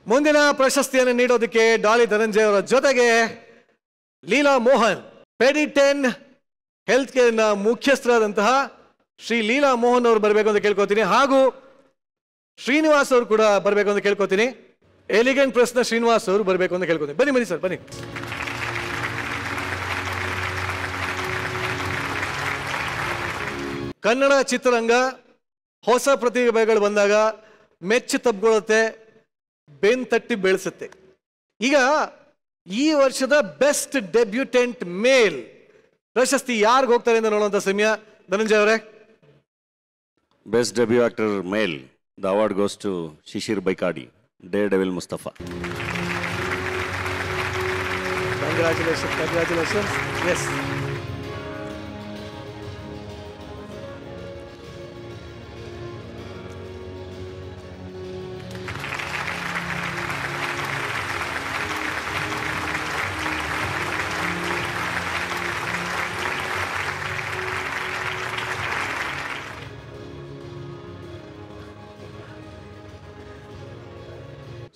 ಮುಂದಿನ ಪ್ರಶಸ್ತಿಯನ್ನು ನೀಡೋದಕ್ಕೆ ಡಾಲಿ ಧನಂಜಯ ಅವರ ಜೊತೆಗೆ ಲೀಲಾ ಮೋಹನ್, ಪೆಡಿಟೆನ್ ಹೆಲ್ತ್ ಕೇರ್ನ ಮುಖ್ಯಸ್ಥರಾದಂತಹ ಶ್ರೀ ಲೀಲಾ ಮೋಹನ್ ಅವರು ಬರಬೇಕು ಅಂತ ಕೇಳ್ಕೊತೀನಿ. ಹಾಗೂ ಶ್ರೀನಿವಾಸ್ ಅವರು ಕೂಡ ಬರಬೇಕು ಅಂತ ಕೇಳ್ಕೊತೀನಿ. ಎಲಿಗೆಂಟ್ ಪ್ರೆಸ್ನ ಶ್ರೀನಿವಾಸ್ ಅವರು ಬರಬೇಕು ಅಂತ ಕೇಳ್ಕೊತೀನಿ. ಬನ್ನಿ ಬನ್ನಿ ಸರ್, ಬನ್ನಿ. ಕನ್ನಡ ಚಿತ್ರರಂಗ ಹೊಸ ಪ್ರತಿಭೆಗಳು ಬಂದಾಗ ಮೆಚ್ಚು ತಬ್ಕೊಳ್ಳುತ್ತೆ, ಬೆನ್ ತಟ್ಟಿ ಬೆಳೆಸುತ್ತೆ. ಈಗ ಈ ವರ್ಷದ ಬೆಸ್ಟ್ ಡೆಬ್ಯೂಟೆಂಟ್ ಮೇಲ್ ಪ್ರಶಸ್ತಿ ಯಾರಿಗೆ ಹೋಗ್ತಾರೆ ಅಂತ ನೋಡುವಂತ ಸಮಯ. ಧನಂಜಯ ಅವರೇ, best debut actor male, the award goes to Shishir Baikady, dare devil Mustafa. Congratulation, congratulation. Yes,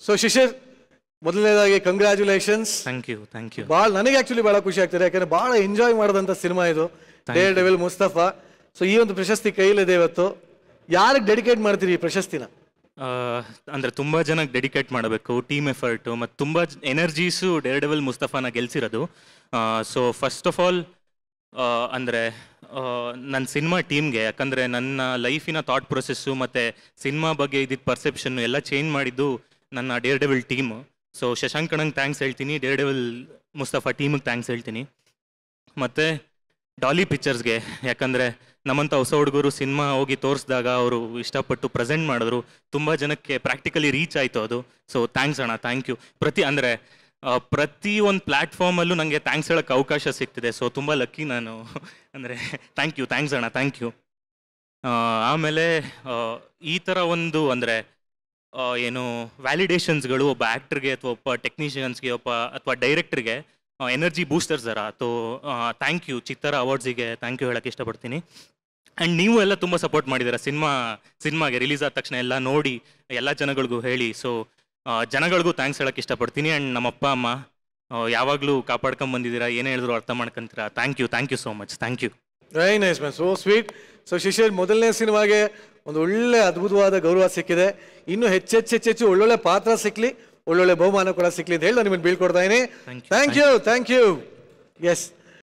so Shishir, ಮೊದಲನೇದಾಗಿ congratulations. Thank you, thank you. ನನಗೆ ಆಕ್ಚುಲಿ ಬಹಳ ಖುಷಿ ಆಗ್ತದೆ, ಯಾಕಂದ್ರೆ ಬಹಳ ಎಂಜಾಯ್ ಮಾಡಿದಂಥ ಸಿನಿಮಾ ಇದು, ಡೇರ್ ಡೆವಿಲ್ ಮುಸ್ತಫಾ. ಸೊ ಈ ಒಂದು ಪ್ರಶಸ್ತಿ ಕೈಲಿದೆ ಇವತ್ತು. ಯಾರಿಗೆ ಡೆಡಿಕೇಟ್ ಮಾಡ್ತೀರಿ ಈ ಪ್ರಶಸ್ತಿನ? ಅಂದರೆ ತುಂಬ ಜನಕ್ಕೆ ಡೆಡಿಕೇಟ್ ಮಾಡಬೇಕು, ಟೀಮ್ ಎಫರ್ಟು ಮತ್ತು ತುಂಬ ಎನರ್ಜೀಸು ಡೇರ್ ಡೆವಿಲ್ ಮುಸ್ತಫಾನ ಗೆಲ್ಸಿರೋದು. ಸೊ ಫಸ್ಟ್ ಆಫ್ ಆಲ್ ಅಂದರೆ ನನ್ನ ಸಿನಿಮಾ ಟೀಮ್ಗೆ, ಯಾಕಂದರೆ ನನ್ನ ಲೈಫಿನ ಥಾಟ್ ಪ್ರೊಸೆಸ್ಸು ಮತ್ತು ಸಿನಿಮಾ ಬಗ್ಗೆ ಇದ್ದಿದ್ದ ಪರ್ಸೆಪ್ಷನ್ನು ಎಲ್ಲ ಚೇಂಜ್ ಮಾಡಿದ್ದು ನನ್ನ dare devil team. So Shashank ಅಣ್ಣಂಗೆ ಥ್ಯಾಂಕ್ಸ್ ಹೇಳ್ತೀನಿ, ಡೇರ್ ಡೆವಿಲ್ ಮುಸ್ತಫಾ ಟೀಮಿಗೆ ಥ್ಯಾಂಕ್ಸ್ ಹೇಳ್ತೀನಿ. ಮತ್ತು ಡಾಲಿ ಪಿಕ್ಚರ್ಸ್ಗೆ, ಯಾಕಂದರೆ ನಮ್ಮಂಥ ಹೊಸ ಹುಡುಗರು ಸಿನಿಮಾ ಹೋಗಿ ತೋರಿಸಿದಾಗ ಅವರು ಇಷ್ಟಪಟ್ಟು ಪ್ರೆಸೆಂಟ್ ಮಾಡಿದ್ರು, ತುಂಬ ಜನಕ್ಕೆ ಪ್ರಾಕ್ಟಿಕಲಿ ರೀಚ್ ಆಯಿತು ಅದು. ಸೊ ಥ್ಯಾಂಕ್ಸ್ ಅಣ್ಣ, ಥ್ಯಾಂಕ್ ಯು. ಪ್ರತಿ ಒಂದು ಪ್ಲ್ಯಾಟ್ಫಾರ್ಮಲ್ಲೂ ನನಗೆ ಥ್ಯಾಂಕ್ಸ್ ಹೇಳೋಕ್ಕೆ ಅವಕಾಶ ಸಿಗ್ತಿದೆ. ಸೊ ತುಂಬ ಲಕ್ಕಿ ನಾನು. ಅಂದರೆ ಥ್ಯಾಂಕ್ ಯು, ಥ್ಯಾಂಕ್ಸ್ ಅಣ್ಣ, ಥ್ಯಾಂಕ್ ಯು. ಆಮೇಲೆ ಈ ಥರ ಒಂದು ಅಂದರೆ ಏನು ವ್ಯಾಲಿಡೇಷನ್ಸ್ಗಳು ಒಬ್ಬ ಆ್ಯಕ್ಟ್ರಿಗೆ ಅಥವಾ ಒಬ್ಬ ಟೆಕ್ನಿಷಿಯನ್ಸ್ಗೆ ಅಥವಾ ಡೈರೆಕ್ಟ್ರಿಗೆ ಎನರ್ಜಿ ಬೂಸ್ಟರ್ಸ್ ಥರ. So thank you. ಚಿತ್ತರ ಅವಾರ್ಡ್ಸಿಗೆ ಥ್ಯಾಂಕ್ ಯು ಹೇಳೋಕ್ಕೆ ಇಷ್ಟಪಡ್ತೀನಿ. ಆ್ಯಂಡ್ ನೀವು ಎಲ್ಲ ತುಂಬ ಸಪೋರ್ಟ್ ಮಾಡಿದ್ದೀರಾ ಸಿನಿಮಾಗೆ ರಿಲೀಸ್ ಆದ ತಕ್ಷಣ ಎಲ್ಲ ನೋಡಿ ಎಲ್ಲ ಜನಗಳಿಗೂ ಹೇಳಿ. ಸೊ ಜನಗಳಿಗೂ ಥ್ಯಾಂಕ್ಸ್ ಹೇಳೋಕ್ಕೆ ಇಷ್ಟಪಡ್ತೀನಿ. ಆ್ಯಂಡ್ ನಮ್ಮ ಅಪ್ಪ ಅಮ್ಮ ಯಾವಾಗಲೂ ಕಾಪಾಡ್ಕೊಂಬಂದಿದ್ದೀರಾ, ಏನೇ ಹೇಳಿದ್ರು ಅರ್ಥ ಮಾಡ್ಕೊಂತೀರಾ. Thank you so much. Thank you. Very nice man, so sweet. So Shishir, ಮೊದಲನೇ ಸಿನಿಮಾಗೆ ಒಂದು ಒಳ್ಳೆ ಅದ್ಭುತವಾದ ಗೌರವ ಸಿಕ್ಕಿದೆ. ಇನ್ನೂ ಹೆಚ್ಚೆಚ್ಚು ಒಳ್ಳೊಳ್ಳೆ ಪಾತ್ರ ಸಿಕ್ಕಲಿ, ಒಳ್ಳೊಳ್ಳೆ ಬಹುಮಾನ ಕೂಡ ಸಿಕ್ಕಲಿ ಅಂತ ಹೇಳಿ ನಾನು ನಿಮ್ಮನ್ನು ಬೀಳ್ಕೊಡ್ತಾ ಇದ್ದೀನಿ. Thank you. ಎಸ್.